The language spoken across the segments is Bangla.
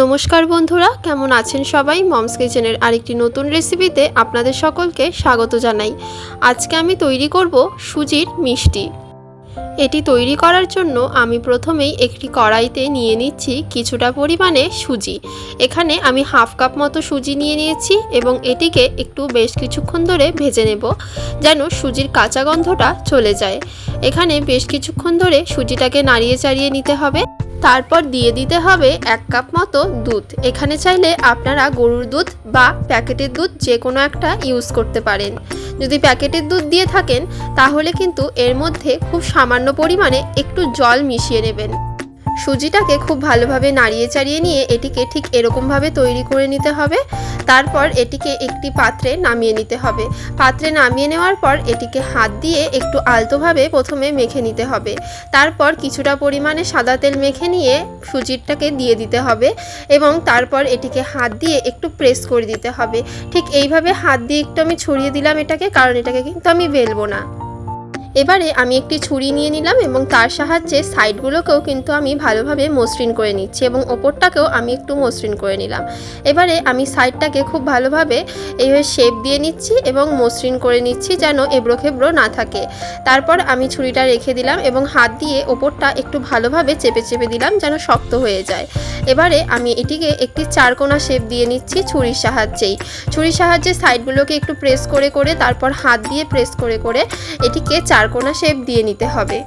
নমস্কার বন্ধুরা, কেমন আছেন সবাই? মমস কিচেনের আরেকটি নতুন রেসিপিতে আপনাদের সকলকে স্বাগত জানাই। আজকে আমি তৈরি করব সুজির মিষ্টি। এটি তৈরি করার জন্য আমি প্রথমেই একটি কড়াইতে নিয়ে নিচ্ছি কিছুটা পরিমাণে সুজি। এখানে আমি হাফ কাপ মতো সুজি নিয়ে নিয়েছি এবং এটিকে একটু বেশ কিছুক্ষণ ধরে ভেজে নেব, যেন সুজির কাঁচা গন্ধটা চলে যায়। এখানে বেশ কিছুক্ষণ ধরে সুজিটাকে নাড়িয়ে চাড়িয়ে নিতে হবে। তারপর দিয়ে দিতে হবে 1 কাপ মতো দুধ। এখানে চাইলে আপনারা গরুর দুধ বা প্যাকেটের দুধ যে কোনো একটা ইউজ করতে পারেন। যদি প্যাকেটের দুধ দিয়ে থাকেন তাহলে কিন্তু এর মধ্যে খুব সামান্য পরিমাণে একটু জল মিশিয়ে নেবেন। সুজিটাকে খুব ভালোভাবে নাড়িয়ে চাড়িয়ে নিয়ে এটিকে ঠিক এরকমভাবে তৈরি করে নিতে হবে। তারপর এটিকে একটি পাত্রে নামিয়ে নিতে হবে। পাত্রে নামিয়ে নেওয়ার পর এটিকে হাত দিয়ে একটু আলতোভাবে প্রথমে মেখে নিতে হবে। তারপর কিছুটা পরিমাণে সাদা তেল মেখে নিয়ে সুজিটাকে দিয়ে দিতে হবে এবং তারপর এটিকে হাত দিয়ে একটু প্রেস করে দিতে হবে। ঠিক এইভাবে হাত দিয়ে একটু আমি ছড়িয়ে দিলাম এটাকে, কারণ এটাকে কিন্তু আমি বেলবো না। এবারে আমি একটি ছুরি নিয়ে নিলাম এবং তার সাহায্যে সাইডগুলোকেও কিন্তু আমি ভালোভাবে মসৃণ করে নিচ্ছি এবং ওপরটাকেও আমি একটু মসৃণ করে নিলাম। এবারে আমি সাইডটাকে খুব ভালোভাবে এইভাবে শেপ দিয়ে নিচ্ছি এবং মসৃণ করে নিচ্ছি, যেন এবড়ো খেবড়ো না থাকে। তারপর আমি ছুরিটা রেখে দিলাম এবং হাত দিয়ে ওপরটা একটু ভালোভাবে চেপে চেপে দিলাম, যেন শক্ত হয়ে যায়। এবারে আমি এটিকে একটি চারকোনা শেপ দিয়ে নিচ্ছি ছুরির সাহায্যেই। ছুরির সাহায্যে সাইডগুলোকে একটু প্রেস করে করে তারপর হাত দিয়ে প্রেস করে করে এটিকে চারকোনা শেপ দিয়ে নিতে হবে।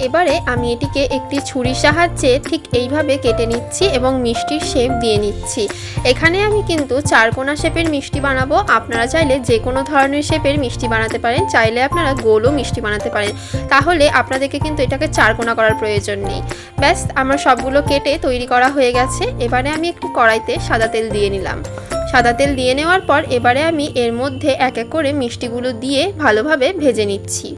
এবারে আমি এটিকে একটি ছুরির সাহায্যে ঠিক এইভাবে কেটে নিচ্ছি এবং মিষ্টির শেপ দিয়ে নিচ্ছি। এখানে আমি কিন্তু চারকোনা শেপের মিষ্টি বানাবো। আপনারা চাইলে যে কোনো ধরনের শেপের মিষ্টি বানাতে পারেন, চাইলে আপনারা গোলও মিষ্টি বানাতে পারেন। তাহলে আপনাদেরকে কিন্তু এটাকে চারকোনা করার প্রয়োজন নেই। ব্যাস, আমার সবগুলো কেটে তৈরি করা হয়ে গেছে। এবারে আমি একটি কড়াইতে সাদা তেল দিয়ে নিলাম। সাদা তেল দিয়ে নেওয়ার পর এবারে আমি এর মধ্যে এক এক করে মিষ্টিগুলো দিয়ে ভালোভাবে ভেজে নিচ্ছি।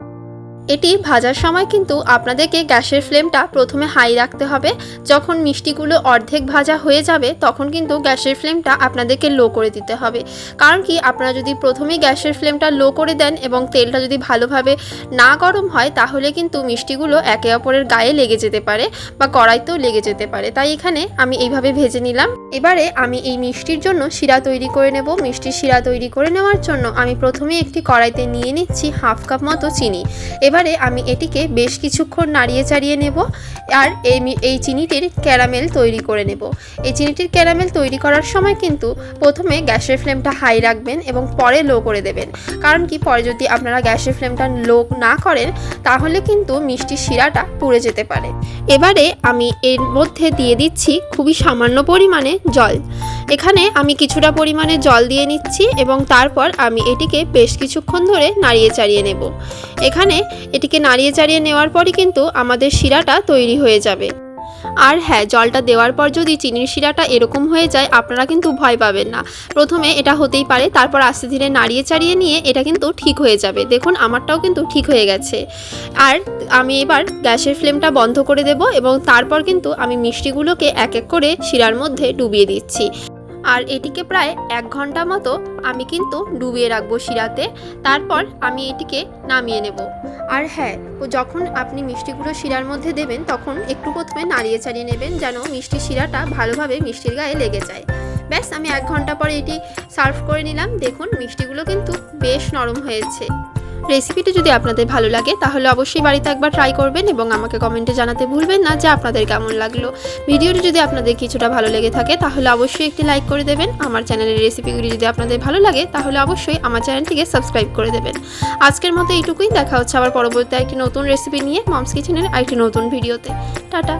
এটি ভাজার সময় কিন্তু আপনাদেরকে গ্যাসের ফ্লেমটা প্রথমে হাই রাখতে হবে। যখন মিষ্টিগুলো অর্ধেক ভাজা হয়ে যাবে তখন কিন্তু গ্যাসের ফ্লেমটা আপনাদেরকে লো করে দিতে হবে। কারণ কি, আপনারা যদি প্রথমেই গ্যাসের ফ্লেমটা লো করে দেন এবং তেলটা যদি ভালোভাবে না গরম হয় তাহলে কিন্তু মিষ্টিগুলো একে অপরের গায়ে লেগে যেতে পারে বা কড়াইতেও লেগে যেতে পারে। তাই এখানে আমি এইভাবে ভেজে নিলাম। এবারে আমি এই মিষ্টির জন্য শিরা তৈরি করে নেব। মিষ্টির শিরা তৈরি করে নেওয়ার জন্য আমি প্রথমেই একটি কড়াইতে নিয়ে নিচ্ছি হাফ কাপ মতো চিনি। এবারে আমি এটিকে বেশ কিছুক্ষণ নাড়িয়ে চাড়িয়ে নেব আর এই চিনিটির ক্যারামেল তৈরি করে নেব। এই চিনিটির ক্যারামেল তৈরি করার সময় কিন্তু প্রথমে গ্যাসের ফ্লেমটা হাই রাখবেন এবং পরে লো করে দেবেন। কারণ কি, পরে যদি আপনারা গ্যাসের ফ্লেমটা লো না করেন তাহলে কিন্তু মিষ্টির শিরাটা পুড়ে যেতে পারে। এবারে আমি এর মধ্যে দিয়ে দিচ্ছি খুবই সামান্য পরিমাণে জল। এখানে আমি কিছুটা পরিমাণে জল দিয়ে নিচ্ছি এবং তারপর আমি এটিকে বেশ কিছুক্ষণ ধরে নাড়িয়ে চাড়িয়ে নেব। এখানে এটিকে নাড়িয়ে চাড়িয়ে নেওয়ার পরই কিন্তু আমাদের শিরাটা তৈরি হয়ে যাবে। আর হ্যাঁ, জলটা দেওয়ার পর যদি চিনির শিরাটা এরকম হয়ে যায় আপনারা কিন্তু ভয় পাবেন না। প্রথমে এটা হতেই পারে, তারপর আস্তে ধীরে নাড়িয়ে চাড়িয়ে নিয়ে এটা কিন্তু ঠিক হয়ে যাবে। দেখুন, আমারটাও কিন্তু ঠিক হয়ে গেছে। আর আমি এবার গ্যাসের ফ্লেমটা বন্ধ করে দেব এবং তারপর কিন্তু আমি মিষ্টিগুলোকে এক এক করে শিরার মধ্যে ডুবিয়ে দিচ্ছি। আর এটিকে প্রায় 1 ঘন্টা মতো আমি কিন্তু ডুবিয়ে রাখবো শিরাতে। তারপর আমি এটিকে নামিয়ে নেব। আর হ্যাঁ, যখন আপনি মিষ্টিগুলো শিরার মধ্যে দেবেন তখন একটু প্রথমে নাড়িয়ে চাড়িয়ে নেবেন, যেন মিষ্টির শিরাটা ভালোভাবে মিষ্টির গায়ে লেগে যায়। ব্যাস, আমি 1 ঘন্টা পরে এটি সার্ভ করে নিলাম। দেখুন, মিষ্টিগুলো কিন্তু বেশ নরম হয়েছে। রেসিপিটি যদি আপনাদের ভালো লাগে তাহলে অবশ্যই বাড়িতে একবার ট্রাই করবেন এবং আমাকে কমেন্টে জানাতে ভুলবেন না যে আপনাদের কেমন লাগলো। ভিডিওটি যদি আপনাদের কিছুটা ভালো লেগে থাকে তাহলে অবশ্যই একটি লাইক করে দেবেন। আমার চ্যানেলের রেসিপিগুলি যদি আপনাদের ভালো লাগে তাহলে অবশ্যই আমার চ্যানেলটিকে সাবস্ক্রাইব করে দেবেন। আজকের মতো এইটুকুই। দেখা হচ্ছে আবার পরবর্তী একটি নতুন রেসিপি নিয়ে মমস কিচেনের আরেকটি নতুন ভিডিওতে। টাটা।